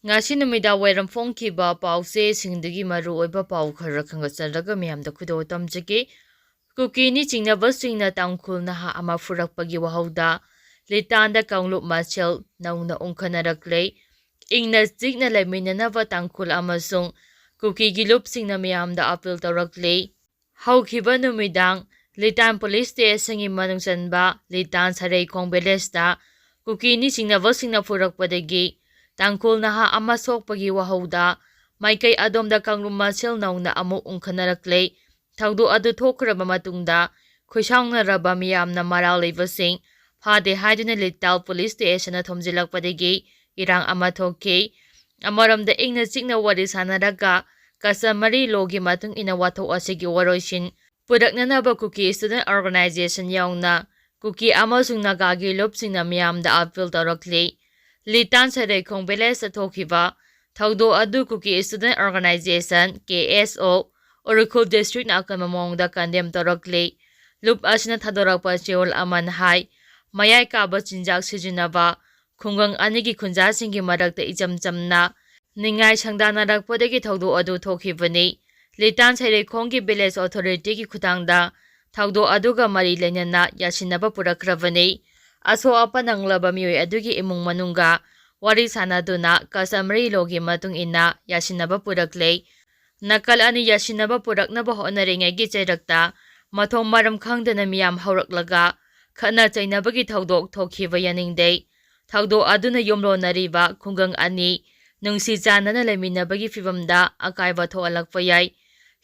Ngasi numida wairam phongkhiba pause singdagi maru oiba pau khara khangatcharaga miyamda khudo tamjage Kuki ni chingnaba singna Tangkhul naha ama furakpagi wahauda litanda Kanglup machel nauna ungkhatnare ingna jigna laiminanaba Tangkhul amasung Kuki gi lupsingna miyamda appeal tawrakle haukiba numidang litan police station gi manungchanba litan sarai khong belesta Kuki ni chingnaba singna furakpadagi Tangkhul naha ama sokpagi wahauda maikai adomda Kanglup machel nauna amuk ungkhatnarakle Thaudu adu thokraba matungda khuisaungnaraba miyamna maral leibasing phade haiduna lital police station na thomjilakpadagi irang ama thokki amaramda ingna chikna wari sanaraga customary law-gi matung ina wathok asigi waroisin puraknanaba Kuki student organization yaungna Kuki amasung nagagi lopsingna miyamda appeal tawrakli litan sarai khong beles thokhiba thaudu adu Kuki student organization KSO Oracle District na akamamongda kandem torokle loop asina thadorakpa cheol aman hai mayai kaba chinjak sijinaba khungang anigi khunja singgi marakta ichamchamna ningai sangdanarakpadagi thaudu adu thokhibani litan saire khonggi village authority gi khutangda thaudu aduga mari lenana yasinaba purakrabani aso apananglaba mioi adugi imung manunga wari sanaduna customary law gi matung ina yasinaba purakle Nakal ani yasinaba puraknaba honaringagi chairakta mathong maram khangdana miyam hauраklaga khana chainabagi thaudok thokhiba yaningdei thaudo aduna yomronariba khungang ani nungsi chanana leminabagi fibamda akaiba thoalakpa yai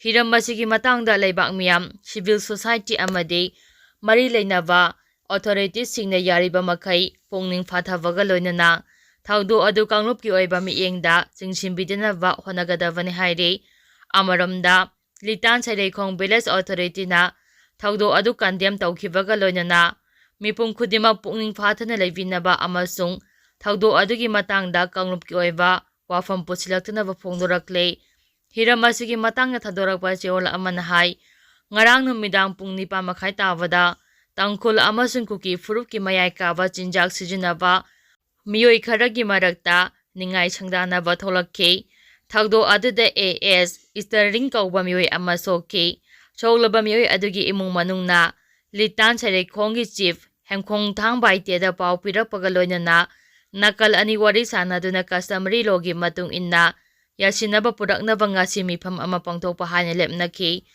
hiram masigi matangda leibak miyam civil society amadi mari leinaba authorities singna yariba makai pongning phathabaga loinana thaudo adu Kanglup ki oiba miengda chingsimbidinaba honagadabani hairi Amaramda litan sarai khong village authority na thaudo adu kandem tawkhibaga loinana mipum khudima pukning phathana leibinaba amasung thaudo adugi matangda Kanglup ki oiba wafam pusilaktanaba phongdorakle hiramasigi matangna thadorakpa cheola amana hai ngarang numidang pung 9:30 tabada Tangkhul amasung Kuki furup ki mayai kaba chinjak sijinaba miyoi kharagi marakta ningai sangdanaba tholakki Thaudo aduda AS Eastering kauba mioi ama sokki choglaba mioi adugi imung manungna litan sarai khonggi chief hemkhong thang baite da pau pirakpaga loinana nakal ani wari sanaduna customary law-gi matung inna yasinaba puraknaba ngasi mifam ama pangthokpa haina lepnaki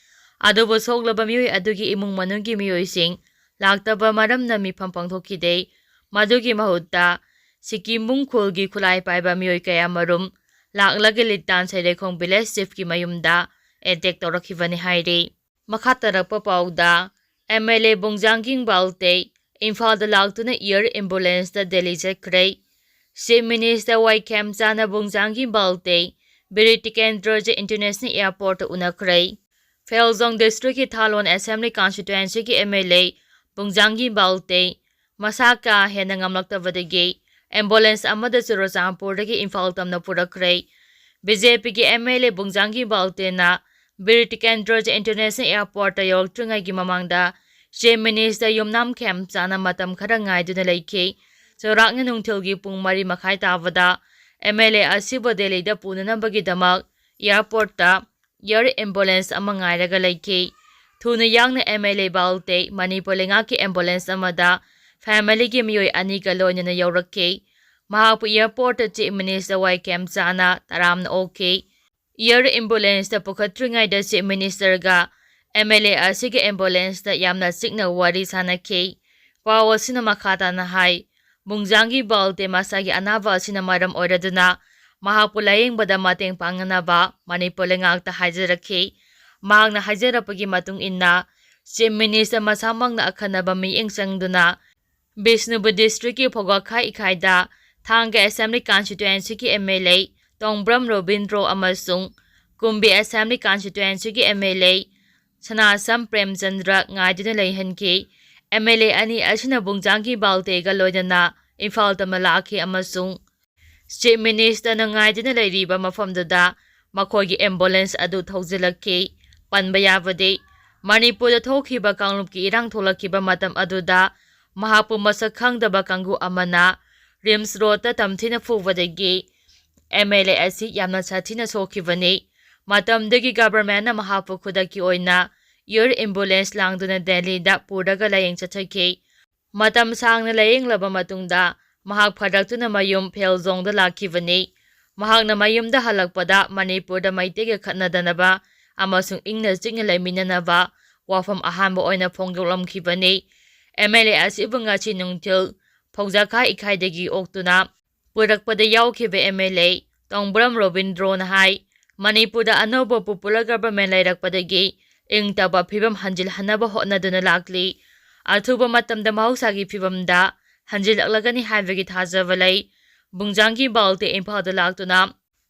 adubu soklaba mioi adugi imung manunggi mioising laktaba maramna mifam pangthokidei madugi mahutta Sikkim Bungkhulgi khulai paiba mioi kaya marum Laklagi litan sarai khong village chief ki mayumda attack tawrakhibani hairi makhatarappa pauda MLA Vungzagin valte Imphal da laktuna air ambulance da Delhi chakrai Chief Minister Khemchand Vungzagin valte Biritikendraj International Airport unakrai Phelzong District ki Thalon Assembly Constituency ki MLA Vungzagin valte masaka hena ngamlaktabadagi ambulance amada Churachandpurdagi Imphal tamna purakrai BJP ki MLA Vungzagin valte na Biritikendraj International Airport yorktringai gi mamangda Chief Minister Yumnam Khemchand matam khara ngaiduna leikhi chorakna nungthilgi pung 3:30 tabada MLA asiba Delhi da punanabagi damak airport ta air ambulance ama ngairaga leikhi thuna yangna MLA valte Manipur lenga ki ambulance amada family ki mioi ani ka loinana yaurakki mahapu airport chief minister Khemchand taramna okay air ambulance ta pukhatringai da chief minister ga MLA asigi ambulance ta yamna sikna wari sanaki pawa sina makhata na hai Vungzagin valte masagi anaba sina maram oiraduna mahapu layingbada mateng panganaba Manipur lengakta haijarakki mahakna haijarapagi matung inna chief minister masamangna akhanaba miyeng changduna Bishnupur District ki Phogakha Ikhaida Thangga Assembly Constituency ki MLA Tongbram Robindro amasung Kumbi Assembly Constituency ki MLA Sanasam Premchandra ngaiduna leihanki MLA ani asina Vungzagin valte ga loidana Imphal tamalaki amasung Chief Minister na ngaiduna leiriba mafamdada makhogi ambulance adu thawjilakki panba yabadi Manipur da thokhiba Kanglup ki irang tholakkiba matam aduda mahapu masak khangdaba kanggu amana Rims Road ta tamthina fubadagi MLA asi yamna sathina sokhibani matamdagi government na mahapu khudaki oina air ambulance langduna Delhi da puraga layeng chathaki matam sangna layeng laba matungda mahak phadaktuna mayum pheljong da lakhibani mahak na mayum da halakpada Manipur da maitege khatnadanaba amasung ingna chingna laiminanaba wafam ahanba oina phongdolamkhibani MLA asi bungachi nungthil Phokjaka ikhaidagi oktuna purakpada yaukhiba MLA Tongbram Robindro na hai Manipur da anoba popular government lairakpadagi ingtaba phibam hanjil hanaba hotnaduna lakli athuba matamda mahausagi phibamda hanjilaklagani haibagi thajaba lai Vungzagin valte imphada laktuna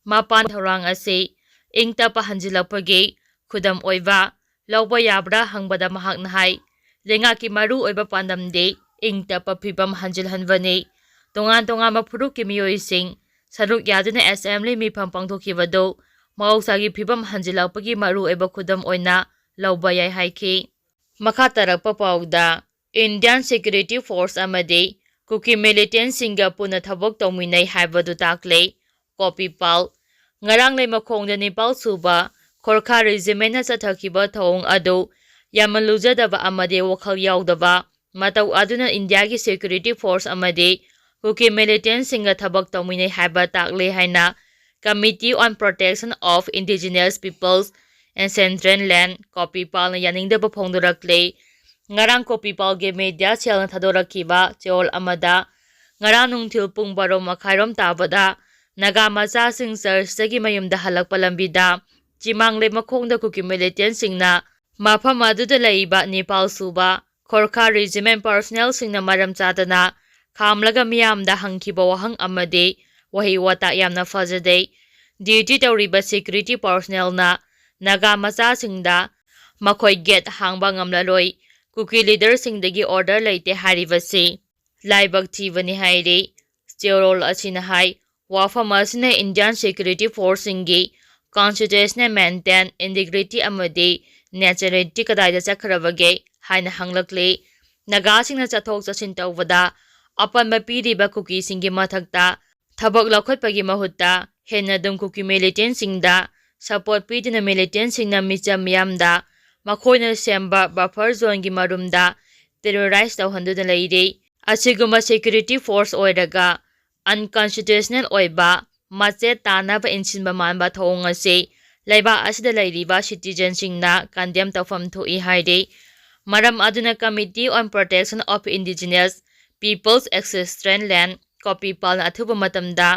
mapan thorang ase ingtapa hanjilapagi khudam oiba lawba yabra hangbada mahakna hai lengaki maru oiba pandamde ingtapa phibam hanjilhanbani tongan mapurukki miyoising saruk yaduna assembly mifam pangthokibado mahausagi phibam hanjilapagi maru oiba khudam oina lawba yai haiki makha tarakpa pauda Indian Security Force amadi Kuki militant singa puna thabok tawminai haibadu takle copy pal ngarang lei makhongda Nepal suba Khorkha regiment na chathakiba thong adu yamalujadaba amade wakhal yaudaba matau aduna India gi Security Force amadi Kuki militant singa thabok tawminai haiba takle haina Committee on Protection of Indigenous Peoples Ancestral Land copy pal na yaningdaba phongdorakle ngarang copy pal ge media cell na thadorakiba cheol amada ngarang nungthil pung 12 makhairom tabada naga macha sing church sagi mayumda halakpa lambida chimangle makhongda Kuki militant singna mafam aduda laiba Nepal suba Khorkha regiment personnel singna maram chadana khamlaga miyamda hangkhiba wahang amade wahi wata yamna fajade duty tawriba security personnel na naga macha singda makhoi gate hangba ngamlaloi Kuki leader singdagi order laite haribasi laibak thibani haire steerol asina hai wafam asina Indian Security Force singi constitutional maintain integrity amadi neutrality kadaida chakhrabage haina hanglakle naga singna chathok chasin tawbada apanba piriba Kuki singi mathakta thabak lakhotpagi mahutta henna dum Kuki militant singda support pidina militant singna micham yamda makhoina semba buffer zone gi marumda terrorize tawhanduna leire asiguma security force oiraga unconstitutional oiba mache tanaba insinba manba thong ase laiba asida lairiba citizen singna condemn tawfam thoi haire maram aduna Committee on Protection of Indigenous Peoples Ancestral Land copy pal athuba matamda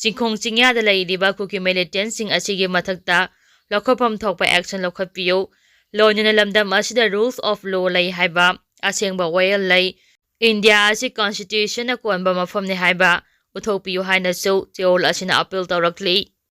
singkhong chingya da lairiba Kuki militant sing asigi mathakta lokhopam thokpa action lokhotpiyo loinana lamdam asida rules of law lay haiba asengba wayal lay India asi constitution na konba mafamne haiba uthokpiyo haina so cheol asina appeal tawrakli